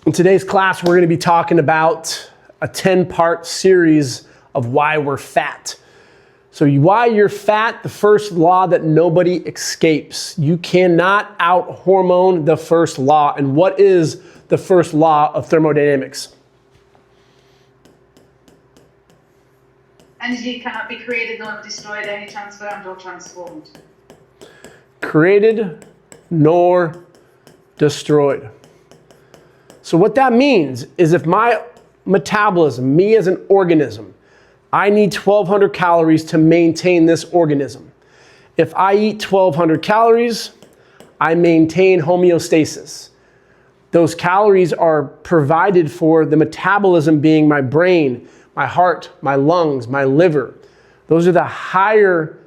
In today's class, we're going to be talking about a 10-part series of why we're fat. So why you're fat, the first law that nobody escapes. You cannot out-hormone the first law. And what is the first law of thermodynamics? Energy cannot be created nor destroyed, only transformed or transformed. Created nor destroyed. So what that means is if my metabolism, me as an organism, I need 1,200 calories to maintain this organism. If I eat 1,200 calories, I maintain homeostasis. Those calories are provided for the metabolism being my brain, my heart, my lungs, my liver. Those are the higher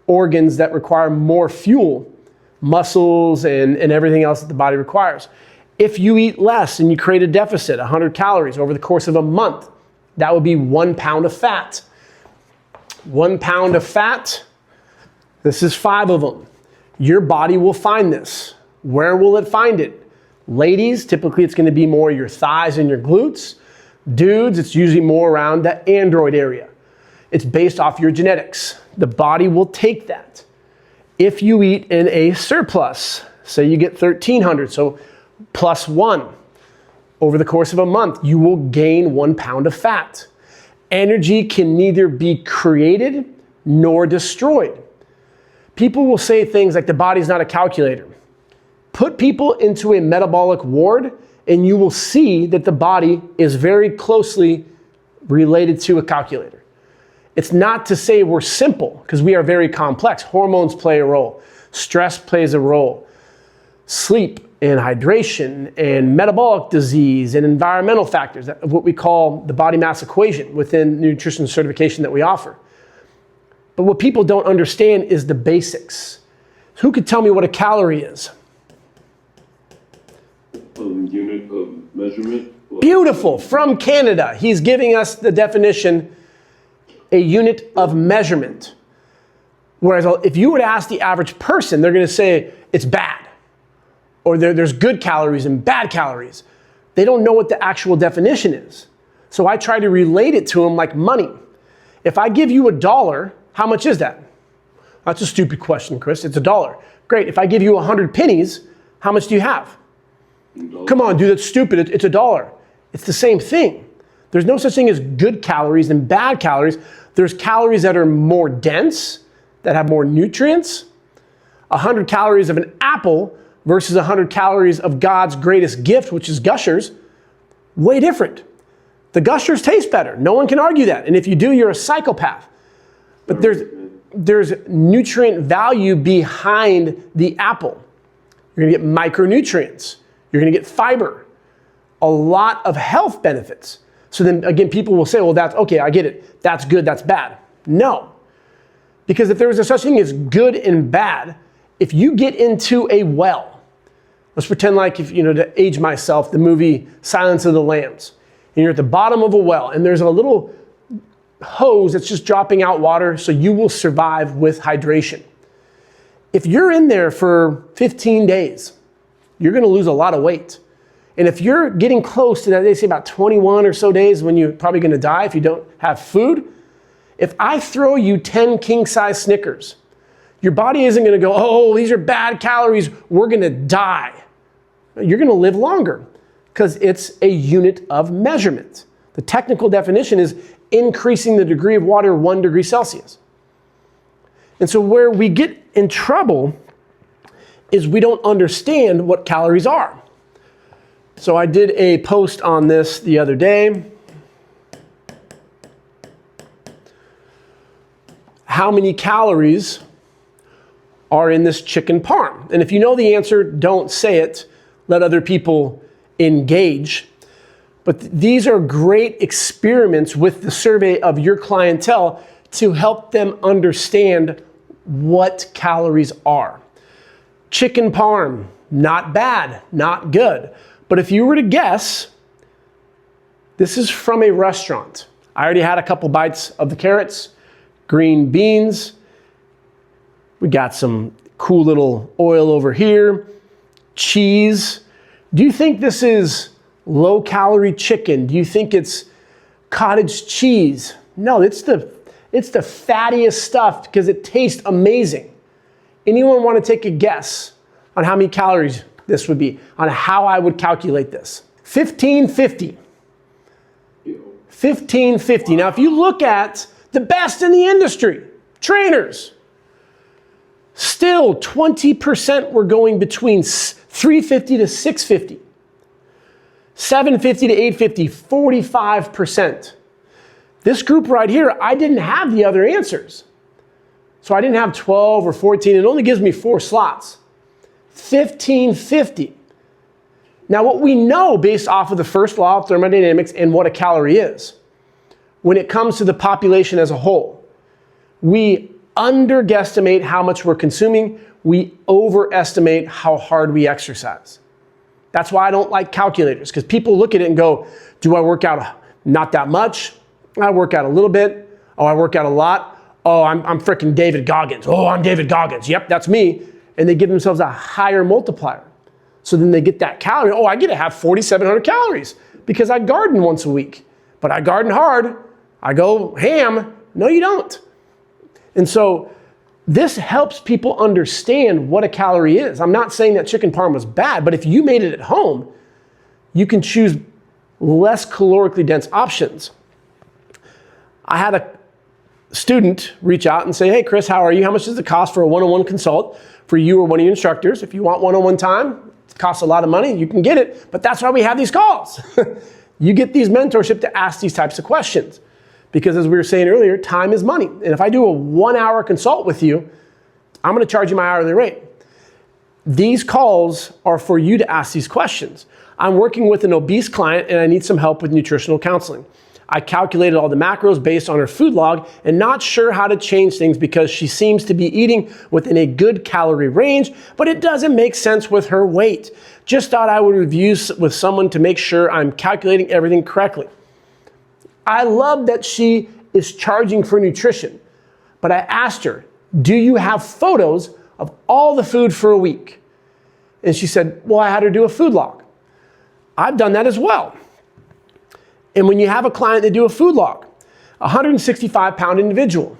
organs that require more fuel, muscles and everything else that the body requires. If you eat less and you create a deficit, 100 calories over the course of a month, that would be 1 pound of fat. 1 pound of fat, this is 5 of them. Your body will find this. Where will it find it? Ladies, typically it's going to be more your thighs and your glutes. Dudes, it's usually more around the android area. It's based off your genetics. The body will take that. If you eat in a surplus, say you get 1,300, so plus 1. Over the course of a month, you will gain 1 pound of fat. Energy can neither be created nor destroyed. People will say things like the body's not a calculator. Put people into a metabolic ward and you will see that the body is very closely related to a calculator. It's not to say we're simple, because we are very complex. Hormones play a role. Stress plays a role. Sleep and hydration and metabolic disease and environmental factors, what we call the body mass equation within nutrition certification that we offer. But what people don't understand is the basics. Who could tell me what a calorie is? Unit of measurement. Beautiful. From Canada. He's giving us the definition, a unit of measurement. Whereas if you were to ask the average person, they're going to say it's bad. Or there's good calories and bad calories. They don't know what the actual definition is. So I try to relate it to them like money. If I give you $1, how much is that? That's a stupid question, Chris. It's $1. Great. If I give you 100 pennies, how much do you have? Come on, dude, that's stupid. It's $1. It's the same thing. There's no such thing as good calories and bad calories. There's calories that are more dense, that have more nutrients. 100 calories of an apple versus 100 calories of God's greatest gift, which is Gushers, way different. The Gushers taste better. No one can argue that. And if you do, you're a psychopath. But there's nutrient value behind the apple. You're going to get micronutrients. You're going to get fiber. A lot of health benefits. So then again, people will say, well, that's okay, I get it. That's good, that's bad. No. Because if there was a such thing as good and bad, if you get into a well, let's pretend like, if to age myself, the movie Silence of the Lambs. And you're at the bottom of a well, and there's a little hose that's just dropping out water, so you will survive with hydration. If you're in there for 15 days, you're going to lose a lot of weight. And if you're getting close to that, they say about 21 or so days when you're probably going to die if you don't have food. If I throw you 10 king-size Snickers, your body isn't going to go, oh, these are bad calories, we're going to die. You're going to live longer because it's a unit of measurement. The technical definition is increasing the degree of water 1 degree Celsius. And so where we get in trouble is we don't understand what calories are. So I did a post on this the other day. How many calories are in this chicken parm? And if you know the answer, don't say it. Let other people engage. But these are great experiments with the survey of your clientele to help them understand what calories are. Chicken parm, not bad, not good. But if you were to guess, this is from a restaurant. I already had a couple bites of the carrots, green beans. We got some cool little oil over here, cheese. Do you think this is low calorie chicken? Do you think it's cottage cheese? No, it's the fattiest stuff because it tastes amazing. Anyone want to take a guess on how many calories this would be, on how I would calculate this? 1550. 1550. Now, if you look at the best in the industry, trainers, still 20% were going between 350 to 650. 750 to 850, 45%. This group right here, I didn't have the other answers. So I didn't have 12 or 14. It only gives me 4 slots. 1550. Now what we know based off of the first law of thermodynamics and what a calorie is, when it comes to the population as a whole, we underestimate how much we're consuming, we overestimate how hard we exercise. That's why I don't like calculators, because people look at it and go, do I work out not that much? I work out a little bit. Oh, I work out a lot. Oh, I'm freaking David Goggins. Oh, I'm David Goggins. Yep, that's me. And they give themselves a higher multiplier. So then they get that calorie. Oh, I get to have 4,700 calories because I garden once a week. But I garden hard. I go ham. No, you don't. And so this helps people understand what a calorie is. I'm not saying that chicken parm was bad, but if you made it at home, you can choose less calorically dense options. I had a student reach out and say, hey, Chris, how are you? How much does it cost for a one-on-one consult for you or one of your instructors? If you want one-on-one time, it costs a lot of money. You can get it, but that's why we have these calls. You get these mentorship to ask these types of questions. Because as we were saying earlier, time is money. And if I do a 1-hour consult with you, I'm going to charge you my hourly rate. These calls are for you to ask these questions. I'm working with an obese client and I need some help with nutritional counseling. I calculated all the macros based on her food log and not sure how to change things because she seems to be eating within a good calorie range, but it doesn't make sense with her weight. Just thought I would review with someone to make sure I'm calculating everything correctly. I love that she is charging for nutrition, but I asked her, do you have photos of all the food for a week? And she said, well, I had her do a food log. I've done that as well. And when you have a client that do a food log, a 165-pound individual,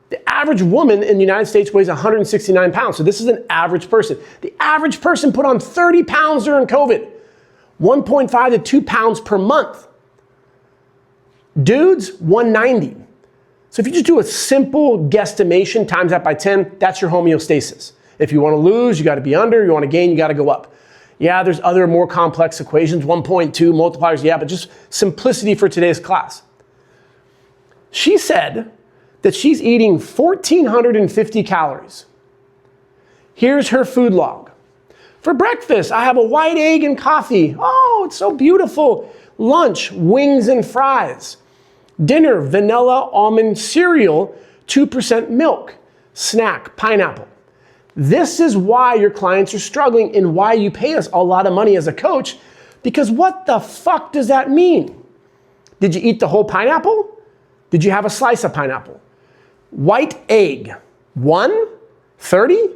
the average woman in the United States weighs 169 pounds. So this is an average person. The average person put on 30 pounds during COVID, 1.5 to 2 pounds per month. Dudes, 190. So if you just do a simple guesstimation, times that by 10, that's your homeostasis. If you want to lose, you got to be under. You want to gain, you got to go up. Yeah, there's other more complex equations, 1.2 multipliers, yeah, but just simplicity for today's class. She said that she's eating 1,450 calories. Here's her food log. For breakfast, I have a white egg and coffee. Oh, it's so beautiful. Lunch, wings and fries. Dinner, vanilla almond cereal, 2% milk. Snack, pineapple. This is why your clients are struggling and why you pay us a lot of money as a coach, because what the fuck does that mean? Did you eat the whole pineapple? Did you have a slice of pineapple? White egg, 1, 30?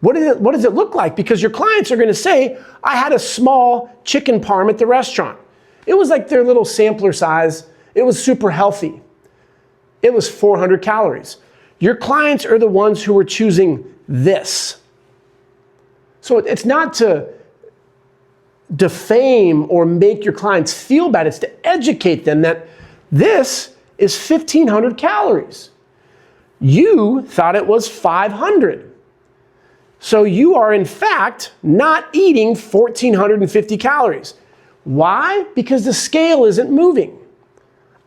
What does it look like? Because your clients are going to say, I had a small chicken parm at the restaurant. It was like their little sampler size. It was super healthy. It was 400 calories. Your clients are the ones who are choosing this. So it's not to defame or make your clients feel bad. It's to educate them that this is 1,500 calories. You thought it was 500. So you are in fact not eating 1,450 calories. Why? Because the scale isn't moving.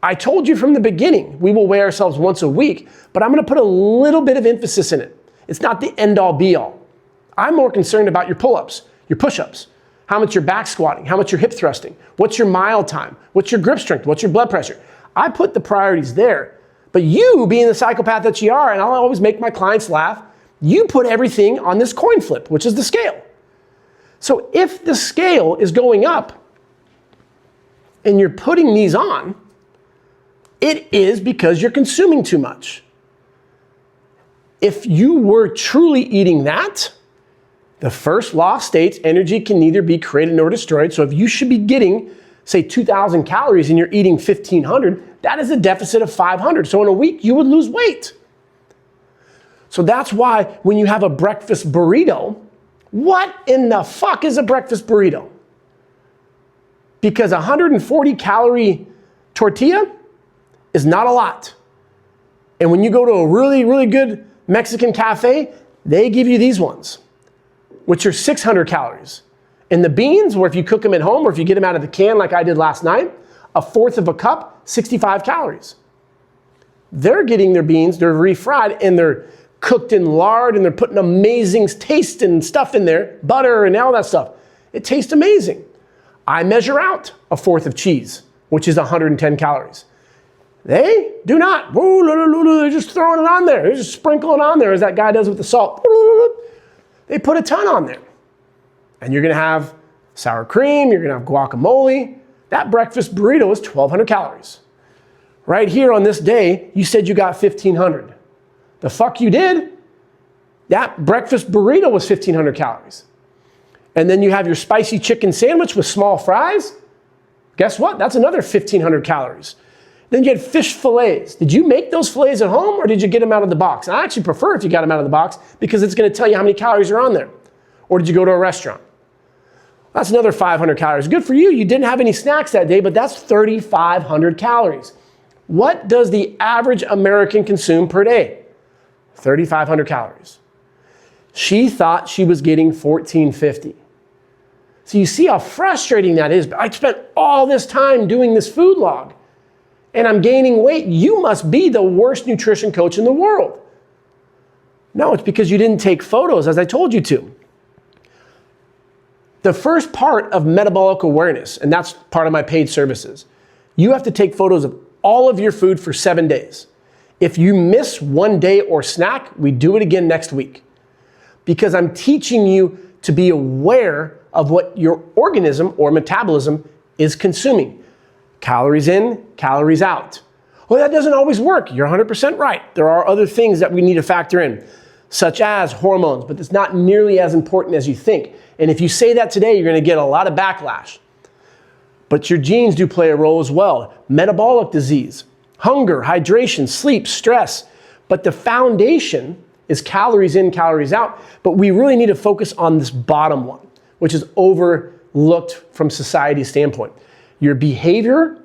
I told you from the beginning, we will weigh ourselves once a week, but I'm going to put a little bit of emphasis in it. It's not the end-all be-all. I'm more concerned about your pull-ups, your push-ups, how much you're back squatting, how much you're hip thrusting, what's your mile time, what's your grip strength, what's your blood pressure. I put the priorities there, but you, being the psychopath that you are, and I'll always make my clients laugh, you put everything on this coin flip, which is the scale. So if the scale is going up and you're putting these on, it is because you're consuming too much. If you were truly eating that, The first law states energy can neither be created nor destroyed. So if you should be getting, say, 2,000 calories and you're eating 1,500, that is a deficit of 500. So in a week, you would lose weight. So that's why when you have a breakfast burrito, what in the fuck is a breakfast burrito? Because 140 calorie tortilla is not a lot. And when you go to a really, really good Mexican cafe, they give you these ones, which are 600 calories. And the beans, or if you cook them at home, or if you get them out of the can like I did last night, a fourth of a cup, 65 calories. They're getting their beans, they're refried, and they're cooked in lard, and they're putting amazing taste and stuff in there, butter and all that stuff. It tastes amazing. I measure out a fourth of cheese, which is 110 calories. They do not. They're just throwing it on there. They're just sprinkling on there as that guy does with the salt. They put a ton on there. And you're going to have sour cream. You're going to have guacamole. That breakfast burrito is 1,200 calories. Right here on this day, you said you got 1,500. The fuck you did? That breakfast burrito was 1,500 calories. And then you have your spicy chicken sandwich with small fries. Guess what? That's another 1,500 calories. Then you had fish fillets. Did you make those fillets at home or did you get them out of the box? And I actually prefer if you got them out of the box because it's going to tell you how many calories are on there. Or did you go to a restaurant? That's another 500 calories. Good for you. You didn't have any snacks that day, but that's 3,500 calories. What does the average American consume per day? 3,500 calories. She thought she was getting 1,450. So you see how frustrating that is. I spent all this time doing this food log and I'm gaining weight. You must be the worst nutrition coach in the world. No, it's because you didn't take photos as I told you to. The first part of metabolic awareness, and that's part of my paid services, you have to take photos of all of your food for 7 days. If you miss one day or snack, we do it again next week. Because I'm teaching you to be aware of what your organism or metabolism is consuming. Calories in, calories out. Well, that doesn't always work. You're 100% right. There are other things that we need to factor in, such as hormones, but it's not nearly as important as you think. And if you say that today, you're going to get a lot of backlash. But your genes do play a role as well. Metabolic disease, hunger, hydration, sleep, stress. But the foundation is calories in, calories out. But we really need to focus on this bottom one, which is overlooked from society's standpoint. Your behavior,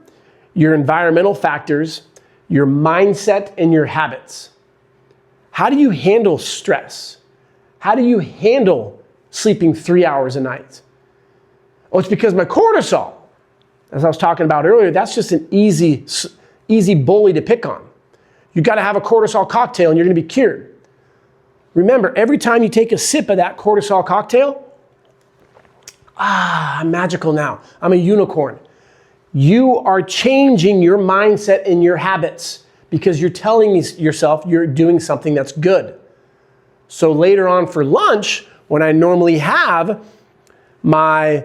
your environmental factors, your mindset, and your habits. How do you handle stress? How do you handle sleeping 3 hours a night? Oh, it's because my cortisol. As I was talking about earlier, that's just an easy bully to pick on. You got to have a cortisol cocktail and you're going to be cured. Remember, every time you take a sip of that cortisol cocktail, I'm magical now. I'm a unicorn. You are changing your mindset and your habits because you're telling yourself you're doing something that's good. So later on for lunch, when I normally have my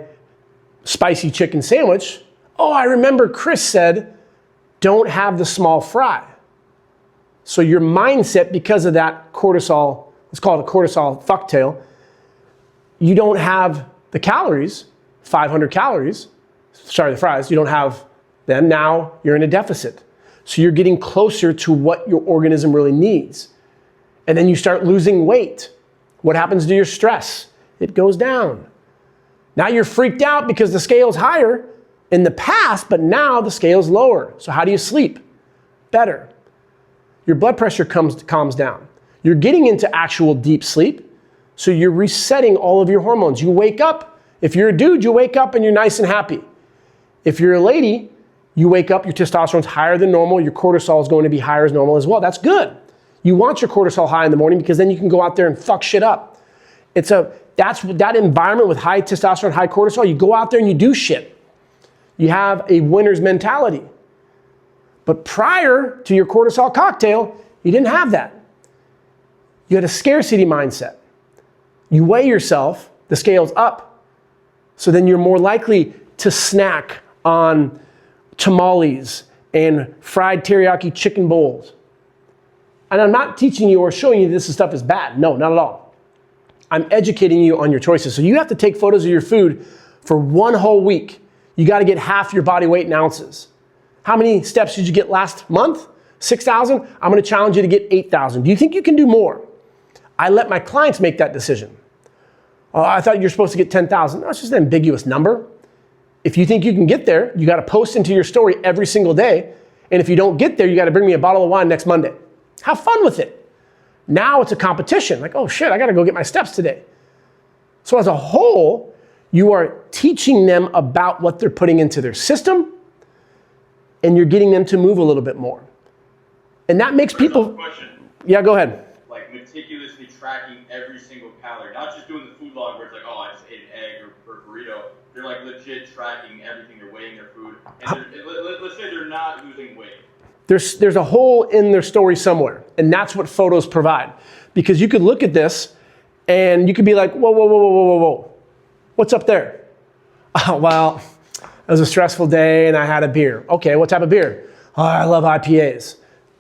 spicy chicken sandwich, oh, I remember Chris said, don't have the small fry. So your mindset, because of that cortisol, let's call it a cortisol fucktail, you don't have the calories, 500 calories, sorry, the fries, you don't have them. Now you're in a deficit. So you're getting closer to what your organism really needs. And then you start losing weight. What happens to your stress? It goes down. Now you're freaked out because the scale's higher in the past, but now the scale's lower. So how do you sleep? Better. Your blood pressure calms down. You're getting into actual deep sleep. So you're resetting all of your hormones. You wake up. If you're a dude, you wake up and you're nice and happy. If you're a lady, you wake up, your testosterone's higher than normal, your cortisol is going to be higher as normal as well. That's good. You want your cortisol high in the morning because then you can go out there and fuck shit up. That's that environment with high testosterone, high cortisol, you go out there and you do shit. You have a winner's mentality. But prior to your cortisol cocktail, you didn't have that. You had a scarcity mindset. You weigh yourself, the scale's up, so then you're more likely to snack on tamales and fried teriyaki chicken bowls. And I'm not teaching you or showing you this stuff is bad. No, not at all. I'm educating you on your choices. So you have to take photos of your food for 1 whole week. You got to get half your body weight in ounces. How many steps did you get last month? 6,000? I'm going to challenge you to get 8,000. Do you think you can do more? I let my clients make that decision. Oh, I thought you're supposed to get 10,000. No, it's just an ambiguous number. If you think you can get there, you got to post into your story every single day. And if you don't get there, you got to bring me a bottle of wine next Monday. Have fun with it. Now it's a competition. Like, oh shit, I got to go get my steps today. So as a whole, you are teaching them about what they're putting into their system, and you're getting them to move a little bit more. And that makes people... Question. Yeah, go ahead. Like meticulously tracking every single calorie, not just doing the food log where it's like, oh, I just ate an egg or a burrito. They're like legit tracking everything. They're weighing their food. And let's say they're not losing weight. There's a hole in their story somewhere, and that's what photos provide. Because you could look at this, and you could be like, whoa, whoa, whoa, whoa, whoa, whoa. What's up there? Oh, well, it was a stressful day, and I had a beer. Okay, what type of beer? Oh, I love IPAs.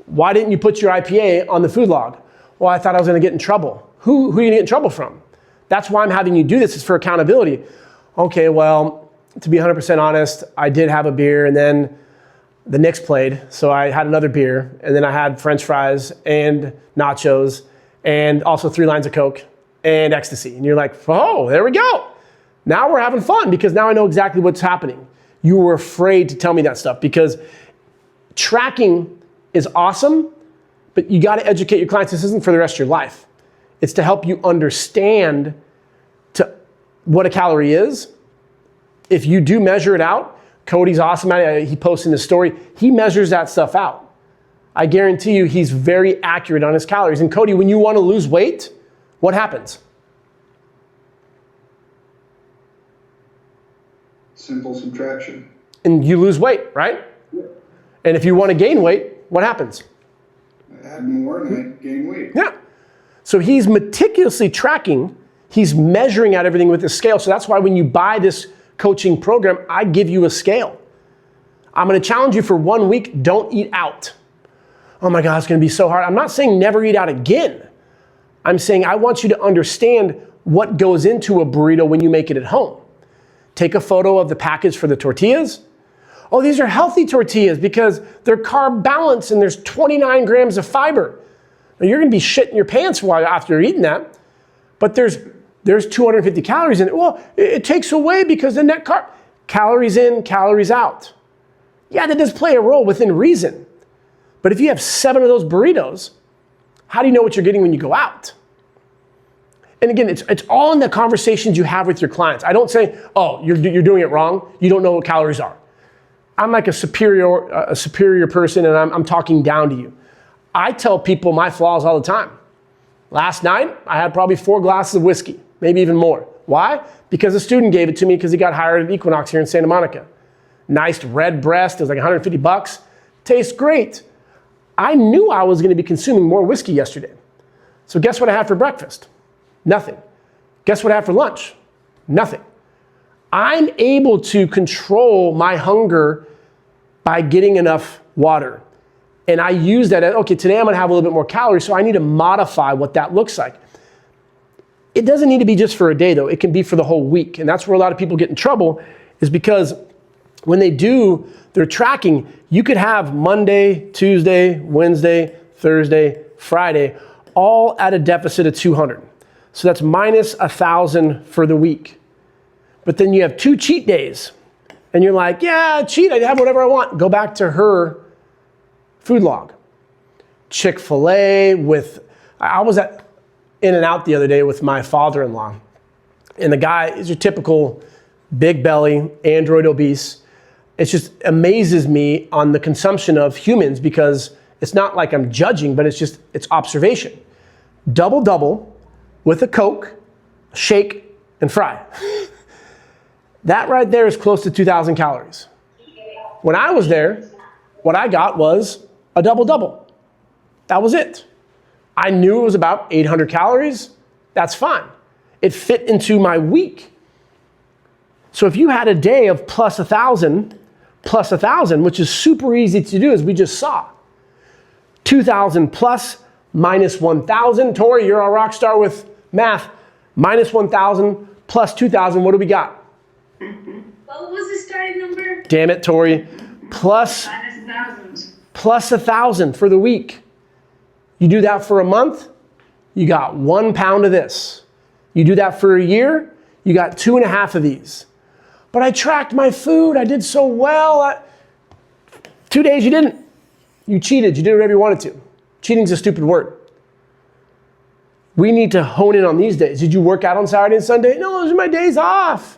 Why didn't you put your IPA on the food log? Well, I thought I was going to get in trouble. Who are you going to get in trouble from? That's why I'm having you do this. It's for accountability. Okay, well, to be 100% honest, I did have a beer, and then the Knicks played, so I had another beer, and then I had French fries and nachos, and also 3 lines of Coke and ecstasy. And you're like, oh, there we go. Now we're having fun because now I know exactly what's happening. You were afraid to tell me that stuff because tracking is awesome, but you got to educate your clients. This isn't for the rest of your life. It's to help you understand what a calorie is. If you do measure it out, Cody's awesome at it. He posts in his story. He measures that stuff out. I guarantee you he's very accurate on his calories. And Cody, when you want to lose weight, what happens? Simple subtraction. And you lose weight, right? Yeah. And if you want to gain weight, what happens? I add more and I gain weight. Yeah. So he's meticulously tracking. He's measuring out everything with a scale. So that's why when you buy this coaching program, I give you a scale. I'm going to challenge you for 1 week. Don't eat out. Oh my God, it's going to be so hard. I'm not saying never eat out again. I'm saying I want you to understand what goes into a burrito when you make it at home. Take a photo of the package for the tortillas. Oh, these are healthy tortillas because they're carb balanced and there's 29 grams of fiber. Now, you're going to be shitting your pants after you're eating that. But there's 250 calories in it. Well, it takes away because the net calories in, calories out. Yeah, that does play a role within reason. But if you have 7 of those burritos, how do you know what you're getting when you go out? And again, it's all in the conversations you have with your clients. I don't say, oh, you're doing it wrong. You don't know what calories are. I'm like a superior person, and I'm talking down to you. I tell people my flaws all the time. Last night, I had probably 4 glasses of whiskey, maybe even more. Why? Because a student gave it to me because he got hired at Equinox here in Santa Monica. Nice red breast, it was like $150. Tastes great. I knew I was going to be consuming more whiskey yesterday. So guess what I had for breakfast? Nothing. Guess what I had for lunch? Nothing. I'm able to control my hunger by getting enough water. And I use that as, okay, today I'm going to have a little bit more calories, so I need to modify what that looks like. It doesn't need to be just for a day, though. It can be for the whole week. And that's where a lot of people get in trouble, is because when they do their tracking, you could have Monday, Tuesday, Wednesday, Thursday, Friday, all at a deficit of 200. So that's minus 1,000 for the week. But then you have 2 cheat days. And you're like, yeah, cheat, I have whatever I want. Go back to her food log. Chick-fil-A with, I was at In-N-Out the other day with my father-in-law. And the guy is your typical big belly, android obese. It just amazes me on the consumption of humans because it's not like I'm judging, but it's observation. Double with a Coke, shake, and fry. That right there is close to 2,000 calories. When I was there, what I got was a double. That was it. I knew it was about 800 calories. That's fine. It fit into my week. So if you had a day of plus 1,000, which is super easy to do as we just saw. 2,000 plus minus 1,000. Tori, you're a rock star with math. Minus 1,000 plus 2,000, what do we got? What was the starting number? Damn it, Tori. Plus Minus 1,000. plus 1,000 for the week. You do that for a month, you got 1 pound of this. You do that for a year, you got 2.5 of these. But I tracked my food, I did so well. 2 days you didn't. You cheated, you did whatever you wanted to. Cheating's a stupid word. We need to hone in on these days. Did you work out on Saturday and Sunday? No, those are my days off.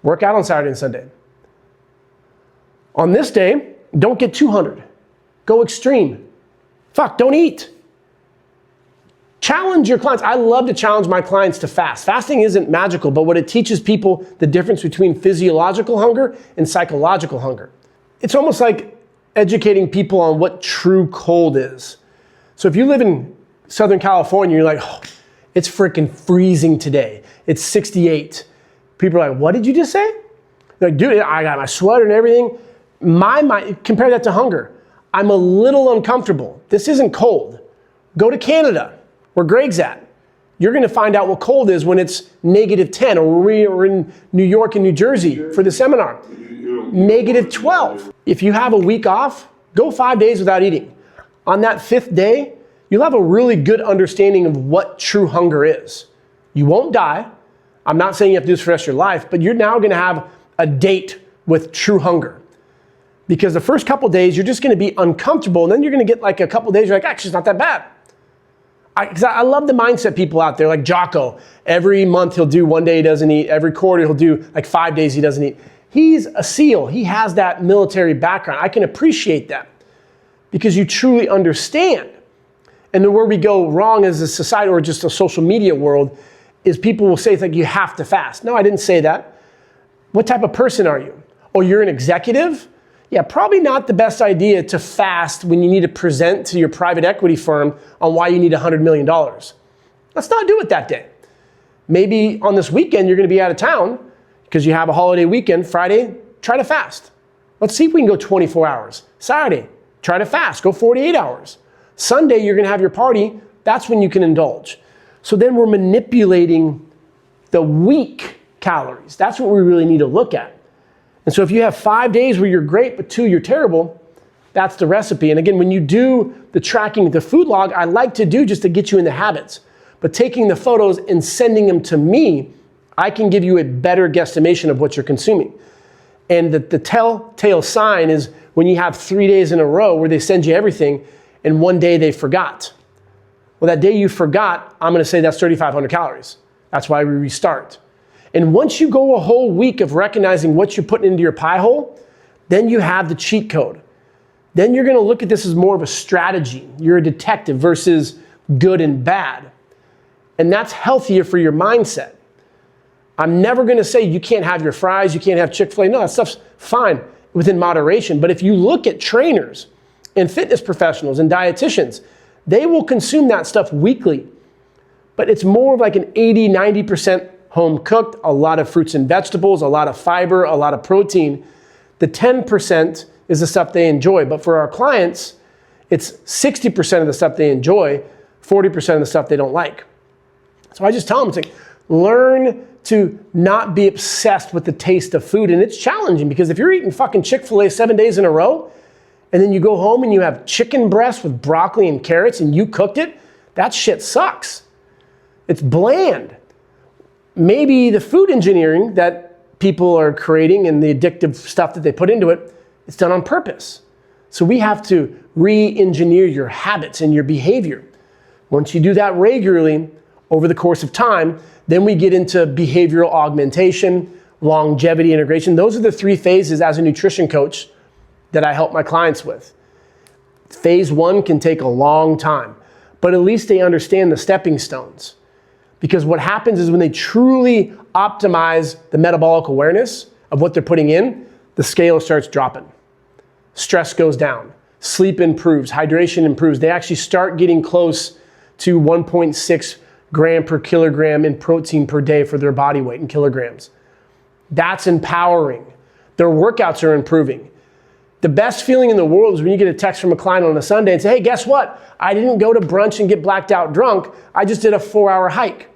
Work out on Saturday and Sunday. On this day, don't get 200. Go extreme. Fuck, don't eat. Challenge your clients. I love to challenge my clients to fast. Fasting isn't magical, but what it teaches people the difference between physiological hunger and psychological hunger. It's almost like educating people on what true cold is. So if you live in Southern California, you're like, oh, it's freaking freezing today. It's 68. People are like, what did you just say? They're like, dude, I got my sweater and everything. My mind, compare that to hunger. I'm a little uncomfortable. This isn't cold. Go to Canada, where Greg's at. You're gonna find out what cold is when it's -10, or we were in New York and New Jersey for the seminar. -12. If you have a week off, go 5 days without eating. On that 5th day, you'll have a really good understanding of what true hunger is. You won't die. I'm not saying you have to do this for the rest of your life, but you're now gonna have a date with true hunger. Because the first couple days, you're just gonna be uncomfortable, and then you're gonna get like a couple days, you're like, actually, it's not that bad. I love the mindset people out there, like Jocko. Every month he'll do 1 day he doesn't eat. Every quarter he'll do like 5 days he doesn't eat. He's a SEAL. He has that military background. I can appreciate that because you truly understand. And then where we go wrong as a society or just a social media world is people will say, it's like, you have to fast. No, I didn't say that. What type of person are you? Oh, you're an executive? Yeah, probably not the best idea to fast when you need to present to your private equity firm on why you need $100 million. Let's not do it that day. Maybe on this weekend, you're gonna be out of town because you have a holiday weekend. Friday, try to fast. Let's see if we can go 24 hours. Saturday, try to fast, go 48 hours. Sunday, you're gonna have your party. That's when you can indulge. So then we're manipulating the week calories. That's what we really need to look at. And so if you have 5 days where you're great, but 2 you're terrible, that's the recipe. And again, when you do the tracking, the food log, I like to do just to get you in the habits. But taking the photos and sending them to me, I can give you a better guesstimation of what you're consuming. And the telltale sign is when you have 3 days in a row where they send you everything and one day they forgot. Well, that day you forgot, I'm gonna say that's 3,500 calories. That's why we restart. And once you go a whole week of recognizing what you're putting into your pie hole, then you have the cheat code. Then you're gonna look at this as more of a strategy. You're a detective versus good and bad. And that's healthier for your mindset. I'm never gonna say you can't have your fries, you can't have Chick-fil-A. No, that stuff's fine within moderation. But if you look at trainers and fitness professionals and dietitians, they will consume that stuff weekly. But it's more of like an 80, 90% home cooked, a lot of fruits and vegetables, a lot of fiber, a lot of protein. The 10% is the stuff they enjoy. But for our clients, it's 60% of the stuff they enjoy, 40% of the stuff they don't like. So I just tell them, it's like, learn to not be obsessed with the taste of food. And it's challenging because if you're eating fucking Chick-fil-A 7 days in a row, and then you go home and you have chicken breast with broccoli and carrots and you cooked it, that shit sucks. It's bland. Maybe the food engineering that people are creating and the addictive stuff that they put into it, it's done on purpose. So we have to re-engineer your habits and your behavior. Once you do that regularly over the course of time, then we get into behavioral augmentation, longevity integration. Those are the 3 phases as a nutrition coach that I help my clients with. Phase 1 can take a long time, but at least they understand the stepping stones. Because what happens is when they truly optimize the metabolic awareness of what they're putting in, the scale starts dropping. Stress goes down, sleep improves, hydration improves. They actually start getting close to 1.6 gram per kilogram in protein per day for their body weight in kilograms. That's empowering. Their workouts are improving. The best feeling in the world is when you get a text from a client on a Sunday and say, hey, guess what? I didn't go to brunch and get blacked out drunk. I just did a 4-hour hike.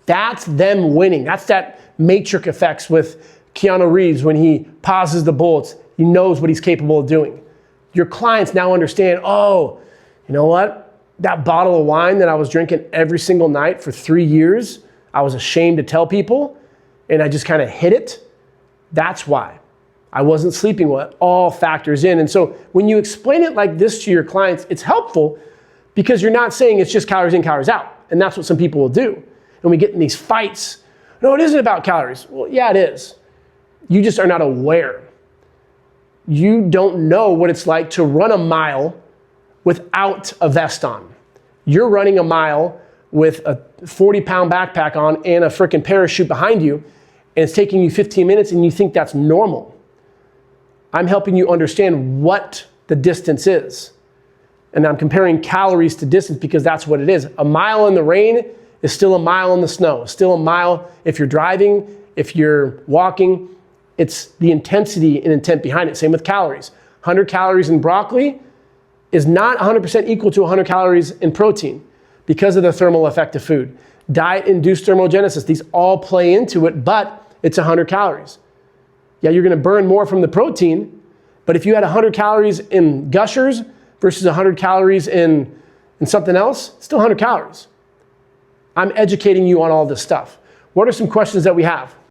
That's them winning. That's that matrix effects with Keanu Reeves when he pauses the bullets. He knows what he's capable of doing. Your clients now understand, oh, you know what? That bottle of wine that I was drinking every single night for 3 years, I was ashamed to tell people, and I just kind of hid it. That's why. I wasn't sleeping well. It all factors in. And so when you explain it like this to your clients, it's helpful because you're not saying it's just calories in, calories out. And that's what some people will do. And we get in these fights. No, it isn't about calories. Well, yeah, it is. You just are not aware. You don't know what it's like to run a mile without a vest on. You're running a mile with a 40-pound backpack on and a freaking parachute behind you, and it's taking you 15 minutes and you think that's normal. I'm helping you understand what the distance is. And I'm comparing calories to distance because that's what it is. A mile in the rain is still a mile in the snow. It's still a mile if you're driving, if you're walking. It's the intensity and intent behind it. Same with calories. 100 calories in broccoli is not 100% equal to 100 calories in protein because of the thermal effect of food. Diet-induced thermogenesis, these all play into it, but it's 100 calories. Yeah, you're gonna burn more from the protein, but if you had 100 calories in Gushers versus 100 calories in something else, it's still 100 calories. I'm educating you on all this stuff. What are some questions that we have?